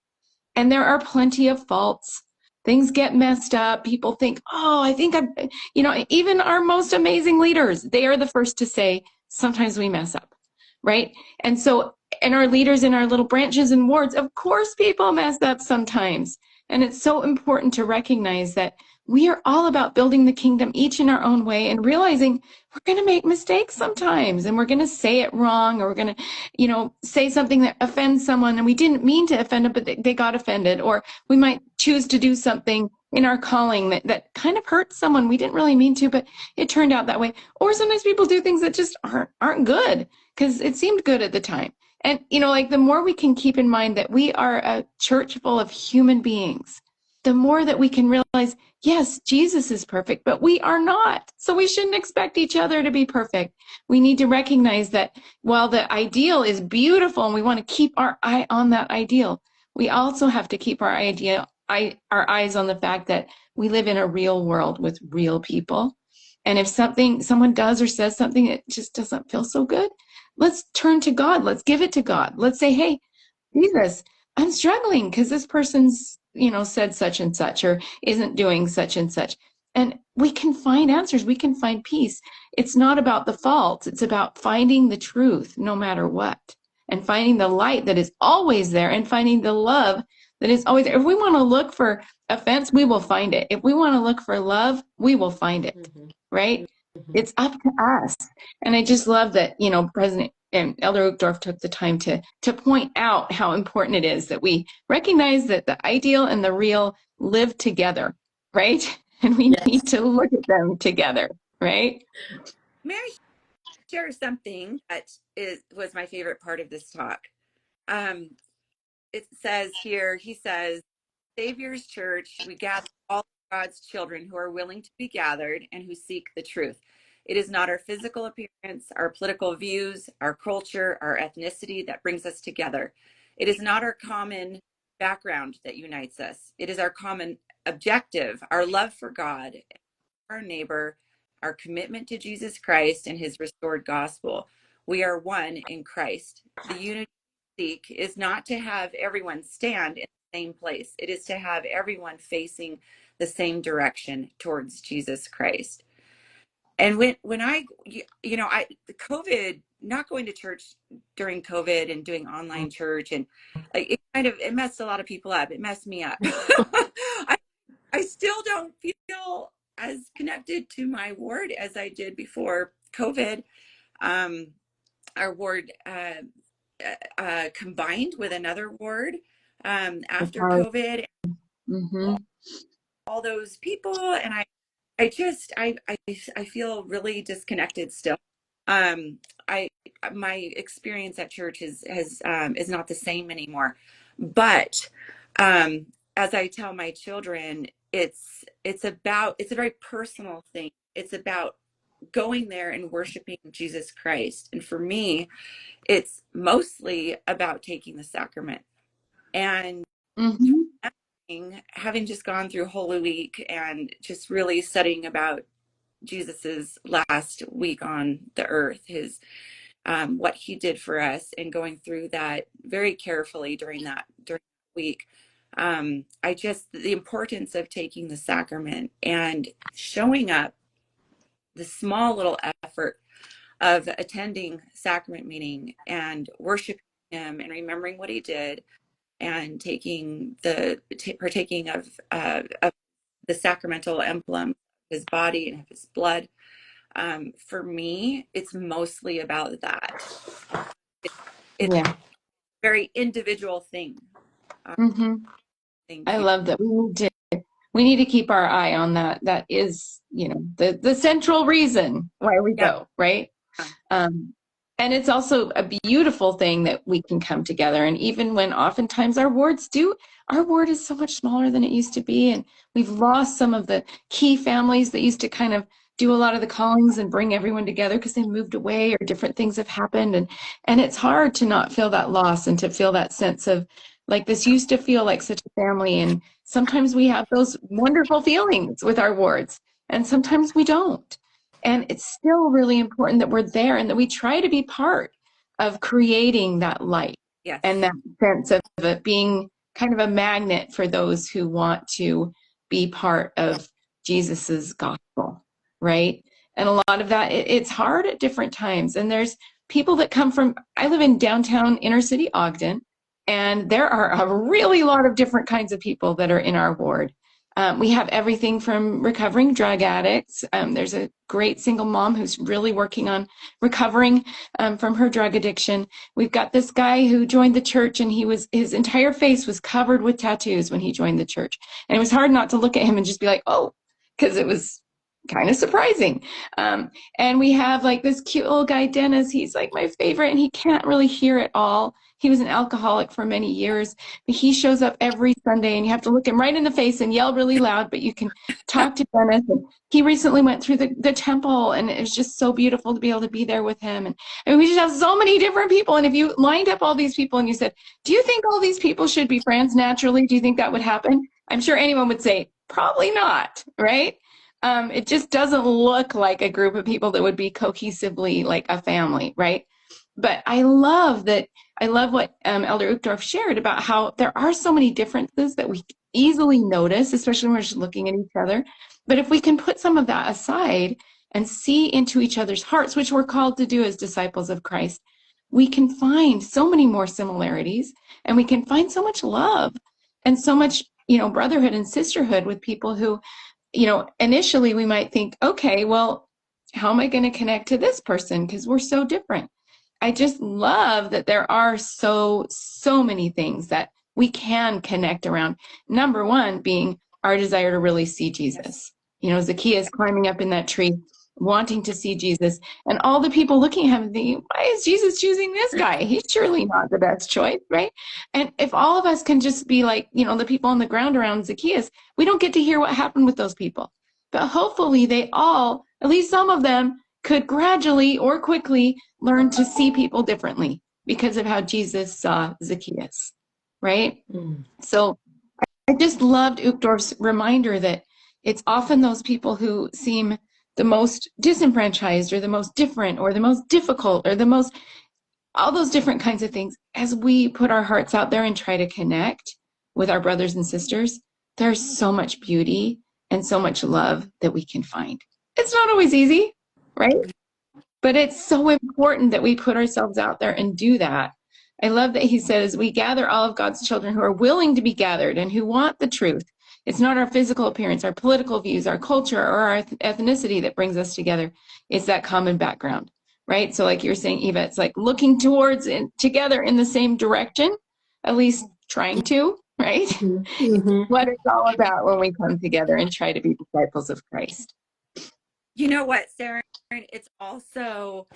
And there are plenty of faults. Things get messed up. People think, oh, I think even our most amazing leaders, they are the first to say, sometimes we mess up, right? And so, and our leaders in our little branches and wards, of course, people mess up sometimes. And it's so important to recognize that we are all about building the kingdom each in our own way and realizing we're going to make mistakes sometimes and we're going to say it wrong or we're going to, say something that offends someone and we didn't mean to offend them, but they got offended. Or we might choose to do something in our calling that kind of hurts someone. We didn't really mean to, but it turned out that way. Or sometimes people do things that just aren't good because it seemed good at the time. And, the more we can keep in mind that we are a church full of human beings, the more that we can realize, yes, Jesus is perfect, but we are not. So we shouldn't expect each other to be perfect. We need to recognize that while the ideal is beautiful and we want to keep our eye on that ideal, we also have to keep our eyes on the fact that we live in a real world with real people. And if someone does or says something that just doesn't feel so good, let's turn to God. Let's give it to God. Let's say, hey, Jesus, I'm struggling because this person's, said such and such or isn't doing such and such. And we can find answers. We can find peace. It's not about the faults. It's about finding the truth no matter what and finding the light that is always there and finding the love that is always there. If we want to look for offense, we will find it. If we want to look for love, we will find it, right? It's up to us. And I just love that, President and Elder Uchtdorf took the time to point out how important it is that we recognize that the ideal and the real live together, right? And we need to look at them together, right? May I share something that was my favorite part of this talk? It says here, he says, Savior's Church, we gather all God's children who are willing to be gathered and who seek the truth. It is not our physical appearance, our political views, our culture, our ethnicity that brings us together. It is not our common background that unites us. It is our common objective, our love for God, our neighbor, our commitment to Jesus Christ and his restored gospel. We are one in Christ. The unity we seek is not to have everyone stand in the same place. It is to have everyone facing the same direction towards Jesus Christ. And when I COVID, not going to church during COVID and doing online church, and like it messed a lot of people up. It messed me up. I still don't feel as connected to my ward as I did before COVID. Our ward combined with another ward after COVID. Mm-hmm. All those people, and I feel really disconnected still. Um, I my experience at church is not the same anymore. But um, as I tell my children, it's a very personal thing. It's about going there and worshiping Jesus Christ. And for me, it's mostly about taking the sacrament. And Mm-hmm. having just gone through Holy Week and just really studying about Jesus's last week on the earth, his what he did for us, and going through that very carefully during the week. I just the importance of taking the sacrament and showing up, the small little effort of attending sacrament meeting and worshiping him and remembering what he did, and partaking of the sacramental emblem of his body and of his blood. For me, it's mostly about that. It's Yeah. a very individual thing. Mm-hmm. Thank I you. love that. We need to keep our eye on that. That is, the central reason why we Yeah. go, right? Um, and it's also a beautiful thing that we can come together. And even when oftentimes our ward is so much smaller than it used to be. And we've lost some of the key families that used to kind of do a lot of the callings and bring everyone together because they moved away or different things have happened. And it's hard to not feel that loss and to feel that sense of like this used to feel like such a family. And sometimes we have those wonderful feelings with our wards and sometimes we don't. And it's still really important that we're there and that we try to be part of creating that light and Yes. that sense of it being kind of a magnet for those who want to be part of Jesus's gospel, right? And a lot of that, it's hard at different times. And there's people that come from, I live in downtown inner city Ogden, and there are a really lot of different kinds of people that are in our ward. We have everything from recovering drug addicts. There's a great single mom who's really working on recovering from her drug addiction. We've got this guy who joined the church and his entire face was covered with tattoos when he joined the church. And it was hard not to look at him and just be like, oh, because it was kind of surprising. And we have like this cute little guy, Dennis. He's like my favorite and he can't really hear at all. He was an alcoholic for many years. He shows up every Sunday and you have to look him right in the face and yell really loud, but you can talk to Dennis. And he recently went through the temple and it was just so beautiful to be able to be there with him. And I mean, we just have so many different people. And if you lined up all these people and you said, do you think all these people should be friends naturally? Do you think that would happen? I'm sure anyone would say, probably not, right? It just doesn't look like a group of people that would be cohesively like a family, right? But I love that. I love what Elder Uchtdorf shared about how there are so many differences that we easily notice, especially when we're just looking at each other. But if we can put some of that aside and see into each other's hearts, which we're called to do as disciples of Christ, we can find so many more similarities and we can find so much love and so much, brotherhood and sisterhood with people who, initially we might think, okay, well, how am I going to connect to this person? Because we're so different. I just love that there are so many things that we can connect around. Number one being our desire to really see Jesus. Yes. Zacchaeus climbing up in that tree, wanting to see Jesus, and all the people looking at him and thinking, why is Jesus choosing this guy? He's surely not the best choice, right? And if all of us can just be like, the people on the ground around Zacchaeus, we don't get to hear what happened with those people. But hopefully they all, at least some of them, could gradually or quickly learn to see people differently because of how Jesus saw Zacchaeus, right? Mm. So I just loved Uchtdorf's reminder that it's often those people who seem the most disenfranchised or the most different or the most difficult or all those different kinds of things. As we put our hearts out there and try to connect with our brothers and sisters, there's so much beauty and so much love that we can find. It's not always easy, right? But it's so important that we put ourselves out there and do that. I love that he says, we gather all of God's children who are willing to be gathered and who want the truth. It's not our physical appearance, our political views, our culture, or our ethnicity that brings us together. It's that common background, right? So like you're saying, Eva, it's like looking towards and together in the same direction, at least trying to, right? Mm-hmm. What it's all about when we come together and try to be disciples of Christ. You know what, Sarah? It's also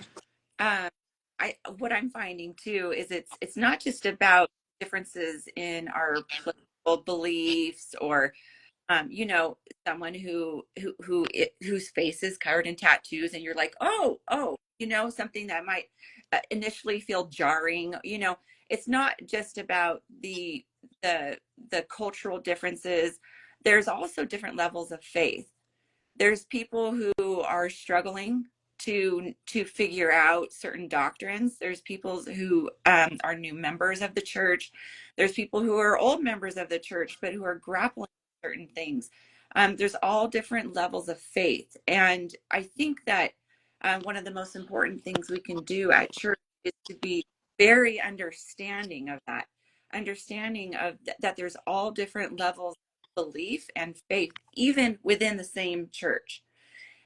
what I'm finding too is it's not just about differences in our political beliefs or you know, someone whose face is covered in tattoos, and you're like, oh, you know, something that might initially feel jarring. You know, it's not just about the the cultural differences. There's also different levels of faith. There's people who are struggling to figure out certain doctrines. There's people who are new members of the church. There's people who are old members of the church but who are grappling with certain things. There's all different levels of faith, and I think that one of the most important things we can do at church is to be very understanding of that, understanding of that there's all different levels belief and faith even within the same church,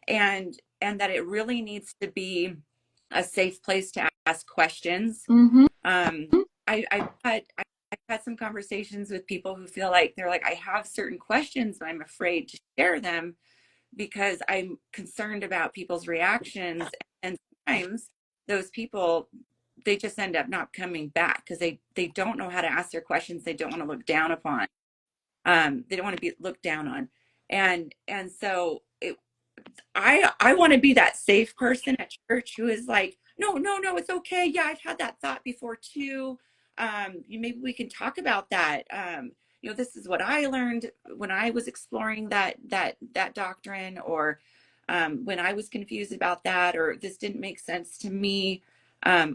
and that it really needs to be a safe place to ask questions. Mm-hmm. I've had some conversations with people who feel like they're like, I have certain questions but I'm afraid to share them because I'm concerned about people's reactions, and sometimes those people, they just end up not coming back because they don't know how to ask their questions. They don't want to look down upon. They don't want to be looked down on, and so I want to be that safe person at church who is like, no, no, no, it's okay. Yeah, I've had that thought before too. Maybe we can talk about that. You know, this is what I learned when I was exploring that doctrine, or when I was confused about that, or this didn't make sense to me. I'm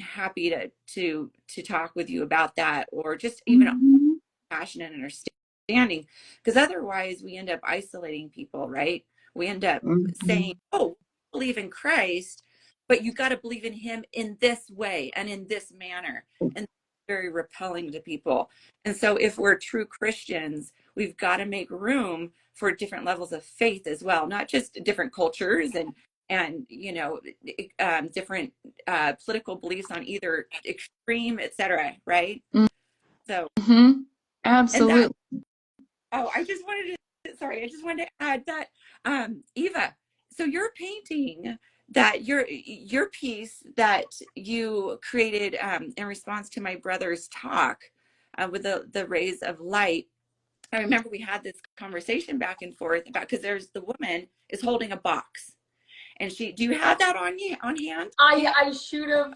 happy to talk with you about that, or just even Mm-hmm. passionate and understanding, because otherwise we end up isolating people, right? We end up Mm-hmm. saying, oh, believe in Christ, but you got to believe in him in this way and in this manner, and very repelling to people. And so if we're true Christians, we've got to make room for different levels of faith as well, not just different cultures and you know, different political beliefs on either extreme, etc., right? So, Mm-hmm. and that, Absolutely. oh, I just wanted to add that, Eva, so your painting, that your piece that you created in response to my brother's talk with the rays of light. I remember we had this conversation back and forth about, because there's the woman is holding a box, and do you have that on you on hand? I should have.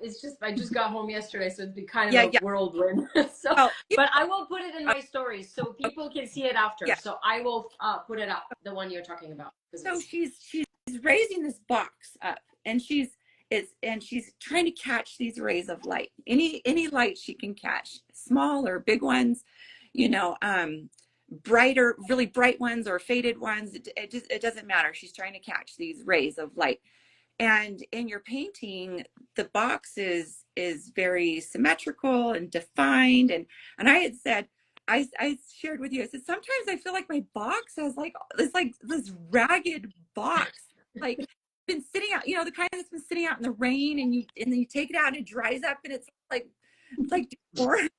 It's just I just got home yesterday, so it's been kind of Yeah, a yeah. whirlwind. So, Well, but I will put it in uh, my stories so people can see it after. yeah. So I will put it up, the one you're talking about, because So it's she's raising this box up, and she's trying to catch these rays of light, any light she can catch, small or big ones, you know, brighter, really bright ones or faded ones. It doesn't matter. She's trying to catch these rays of light. And in your painting, the box is very symmetrical and defined. And I had said, I shared with you, I said, sometimes I feel like my box has like this ragged box, like been sitting out, you know, the kind that's been sitting out in the rain, and then you take it out and it dries up and it's like deformed.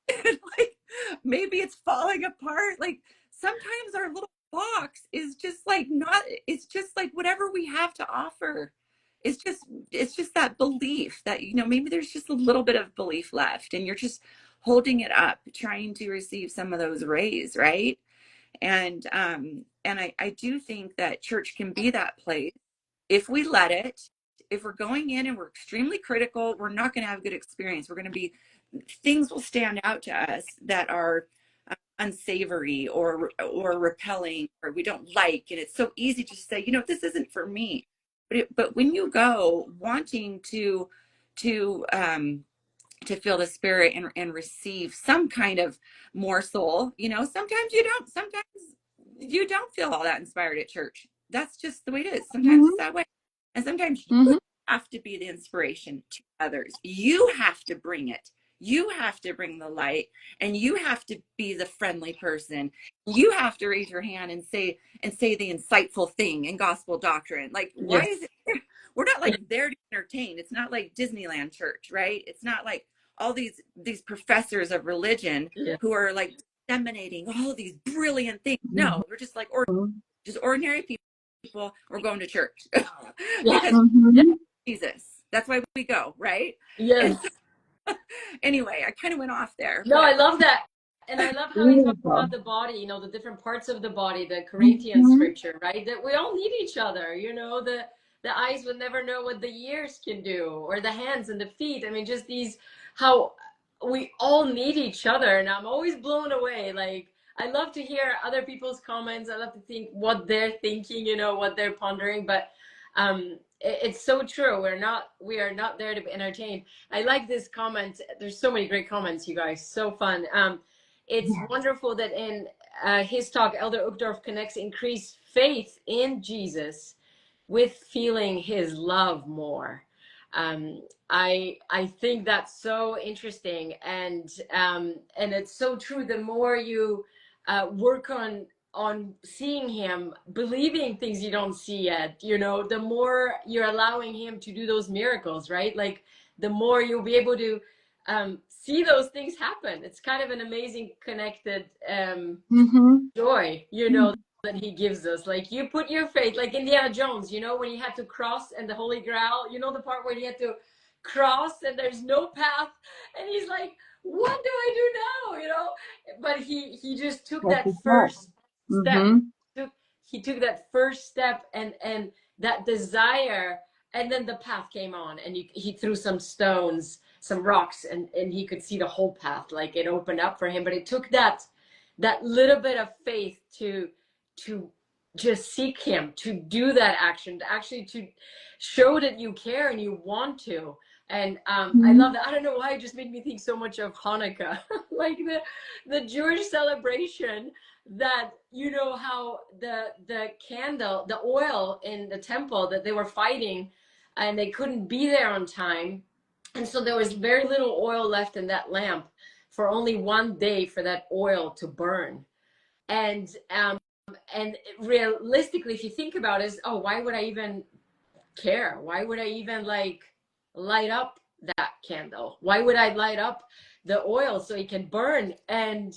Like maybe it's falling apart. Like sometimes our little box is just like not, it's just like whatever we have to offer. It's just that belief that, you know, maybe there's just a little bit of belief left, and you're just holding it up trying to receive some of those rays, right? And I do think that church can be that place if we let it. If we're going in and we're extremely critical, we're not going to have a good experience. We're going to be, things will stand out to us that are unsavory or repelling or we don't like, and it's so easy to say, you know, this isn't for me. But when you go wanting to to feel the spirit and receive some kind of morsel, you know, sometimes you don't feel all that inspired at church. That's just the way it is. Sometimes Mm-hmm. it's that way. And sometimes you Mm-hmm. have to be the inspiration to others. You have to bring it. You have to bring the light, and you have to be the friendly person. You have to raise your hand and say the insightful thing in gospel doctrine. Like, why yes, is it, we're not like there to entertain. It's not like Disneyland church, right? It's not like all these professors of religion yeah, who are like disseminating all these brilliant things. No, we're just like, or just ordinary people people, we're going to church. Yes. Because Yes. Mm-hmm. Jesus, that's why we go, right? And Yes. so, anyway, I kind of went off there, No, I but love that. And I love how he talks Beautiful. about the body, the different parts of the body, the Corinthian Mm-hmm. scripture, right? That we all need each other, the eyes would never know what the ears can do, or the hands and the feet. I mean, just how we all need each other. And I'm always blown away. Like, I love to hear other people's comments. I love to think what they're thinking, what they're pondering. But it's so true. We are not there to be entertained. I like this comment. There's so many great comments, you guys. So fun. It's wonderful that in his talk, Elder Uchtdorf connects increased faith in Jesus with feeling his love more. I think that's so interesting, and it's so true. The more you work on seeing him, believing things you don't see yet, the more you're allowing him to do those miracles, right? Like, the more you'll be able to see those things happen. It's kind of an amazing connected Mm-hmm. joy, that he gives us. Like, you put your faith, like Indiana Jones, when he had to cross and the Holy Grail, the part where he had to cross and there's no path, and he's like, what do I do now? But he just took Yes, that it's not. first step. Mm-hmm. He took that first step, and that desire, and then the path came on, and he threw some stones, some rocks, and he could see the whole path. Like, it opened up for him. But it took that little bit of faith to just seek him, to do that action, to actually to show that you care and you want to. And I Mm-hmm. love that. I don't know why it just made me think so much of Hanukkah, like the Jewish celebration, that how the candle, the oil in the temple, that they were fighting and they couldn't be there on time, and so there was very little oil left in that lamp for only one day for that oil to burn. And realistically, if you think about it, is, oh, why would I even care? Why would I even like light up that candle? Why would I light up the oil so it can burn? And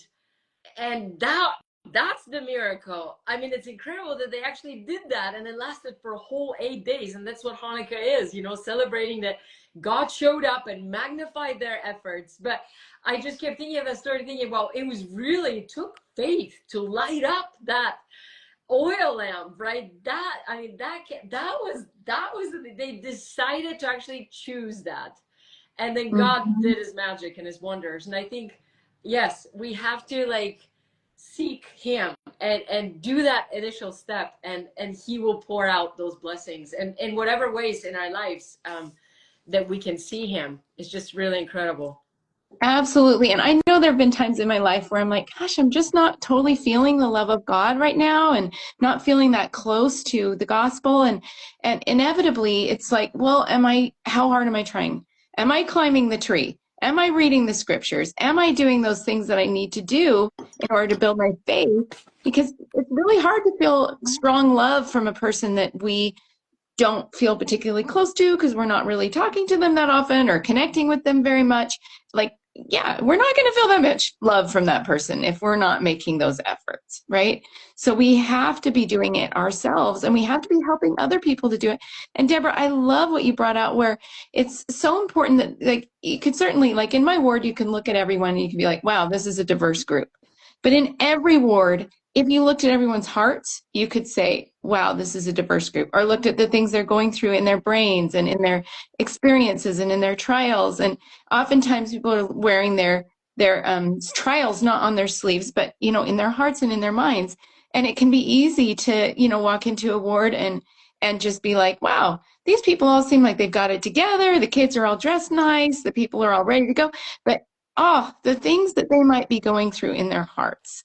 that's the miracle. I mean, it's incredible that they actually did that, and it lasted for a whole 8 days. And that's what Hanukkah is, celebrating that God showed up and magnified their efforts. But I just kept thinking of that story, thinking, well, it took faith to light up that oil lamp, right? That was they decided to actually choose that, and then God Mm-hmm. did his magic and his wonders. And I think, yes, we have to like seek him and do that initial step, and he will pour out those blessings, and in whatever ways in our lives that we can see him. It's just really incredible. Absolutely. And I know there have been times in my life where I'm like, gosh, I'm just not totally feeling the love of God right now, and not feeling that close to the gospel. And inevitably it's like, well, how hard am I trying? Am I climbing the tree? Am I reading the scriptures? Am I doing those things that I need to do in order to build my faith? Because it's really hard to feel strong love from a person that we don't feel particularly close to, because we're not really talking to them that often or connecting with them very much. Like, yeah, we're not going to feel that much love from that person if we're not making those efforts, right? So we have to be doing it ourselves, and we have to be helping other people to do it. And Deborah, I love what you brought out, where it's so important that, like, you could certainly, like in my ward, you can look at everyone and you can be like, wow, this is a diverse group. But in every ward, if you looked at everyone's hearts, you could say, wow, this is a diverse group. Or looked at the things they're going through in their brains and in their experiences and in their trials. And oftentimes people are wearing their trials not on their sleeves, but, in their hearts and in their minds. And it can be easy to, walk into a ward and just be like, wow, these people all seem like they've got it together. The kids are all dressed nice. The people are all ready to go. But, the things that they might be going through in their hearts.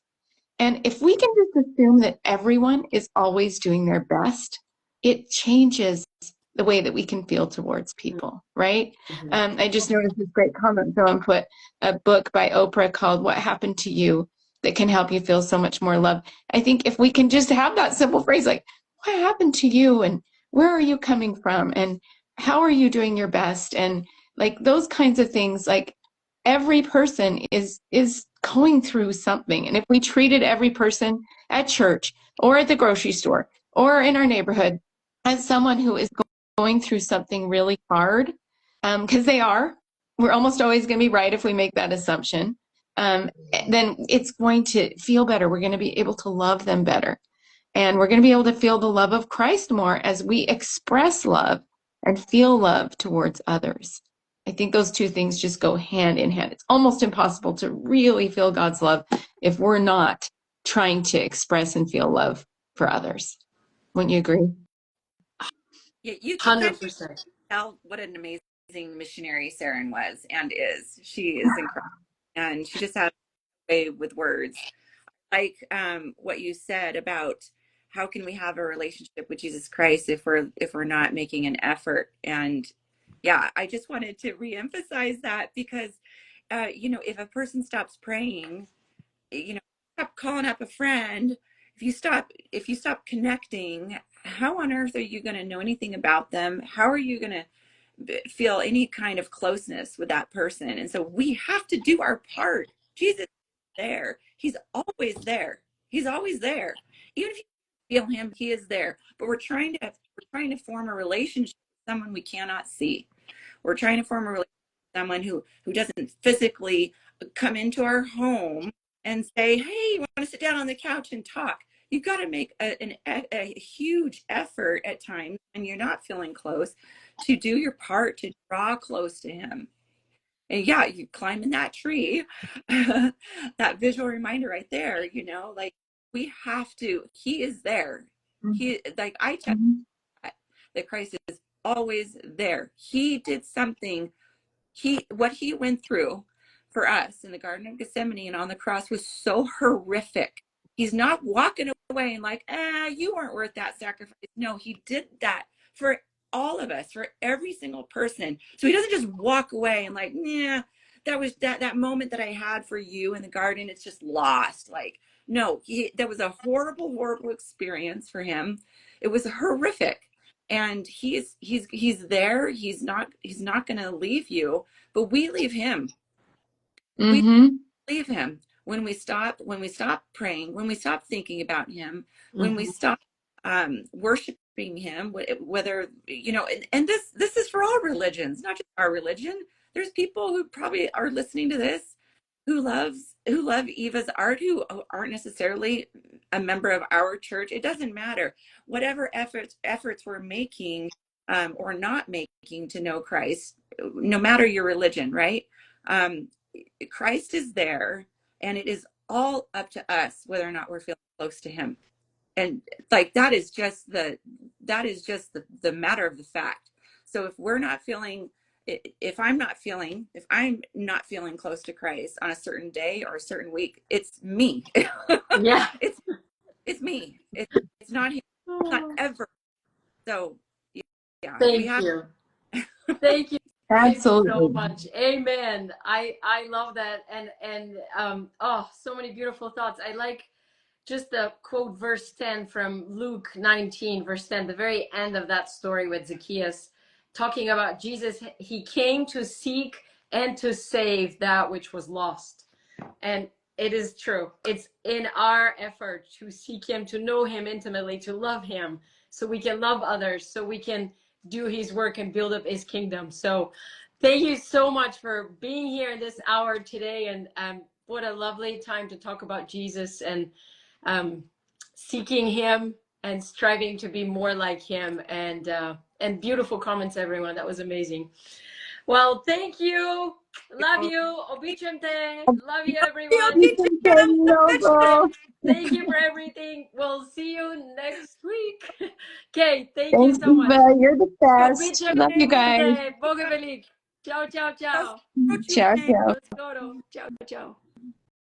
And if we can just assume that everyone is always doing their best, it changes the way that we can feel towards people, right? Mhm. I just noticed this great comment. Someone put a book by Oprah called What Happened to You that can help you feel so much more love. I think if we can just have that simple phrase like, what happened to you? And where are you coming from? And how are you doing your best? And like those kinds of things, like every person is going through something. And if we treated every person at church or at the grocery store or in our neighborhood as someone who is going through something really hard, because they are. We're almost always going to be right if we make that assumption. Then it's going to feel better. We're going to be able to love them better. And we're going to be able to feel the love of Christ more as we express love and feel love towards others. I think those two things just go hand in hand. It's almost impossible to really feel God's love if we're not trying to express and feel love for others. Wouldn't you agree? Yeah, you sometimes you 100%. tell what an amazing missionary Saren was and is. She is incredible, and she just has a way with words. Like what you said about how can we have a relationship with Jesus Christ if we're not making an effort. And yeah, I just wanted to reemphasize that because if a person stops praying, stop calling up a friend, if you stop connecting, how on earth are you going to know anything about them? How are you going to feel any kind of closeness with that person? And so we have to do our part. Jesus is there. He's always there. He's always there. Even if you feel him, he is there. But we're trying to form a relationship with someone we cannot see. We're trying to form a relationship with someone who doesn't physically come into our home and say, hey, you want to sit down on the couch and talk? You've got to make a huge effort at times when you're not feeling close to do your part to draw close to him. And yeah, you climb in that tree. That visual reminder right there, like we have to, he is there. I check that Christ is always there. He did something, what he went through for us in the Garden of Gethsemane and on the cross was so horrific. He's not walking away and like, you weren't worth that sacrifice. No, he did that for all of us, for every single person. So he doesn't just walk away and like, yeah, that was that moment that I had for you in the garden, it's just lost. Like, no, that was a horrible, horrible experience for him. It was horrific. And he's there. He's not going to leave you, but we leave him. We leave him when we stop praying, when we stop thinking about him, when we stop worshiping him, whether and this is for all religions, not just our religion. There's people who probably are listening to this who love Eva's art, who aren't necessarily a member of our church. It doesn't matter. Whatever efforts we're making or not making to know Christ, no matter your religion, right? Christ is there, and it is all up to us whether or not we're feeling close to him. And like that is just the matter of the fact. So if I'm not feeling close to Christ on a certain day or a certain week, it's me. Yeah. It's me. It's not him. It's not ever. So yeah, Thank you. Thank you. Absolutely. Thank you so much. Amen. I love that. And so many beautiful thoughts. I like just the quote verse 10 from Luke 19, verse 10, the very end of that story with Zacchaeus, talking about Jesus. He came to seek and to save that which was lost. And it is true. It's in our effort to seek him, to know him intimately, to love him, so we can love others, so we can do his work and build up his kingdom. So thank you so much for being here in this hour today. And what a lovely time to talk about Jesus and seeking him and striving to be more like him. And beautiful comments, everyone. That was amazing. Well, thank you. Love you. Obichente. Love you, everyone. Thank you for everything. We'll see you next week. Okay, thank you Thanks, so much. Eva. You're the best. Love you guys. Obichente. Bogavelik. Ciao, ciao, ciao. Ciao, ciao. Ciao, ciao.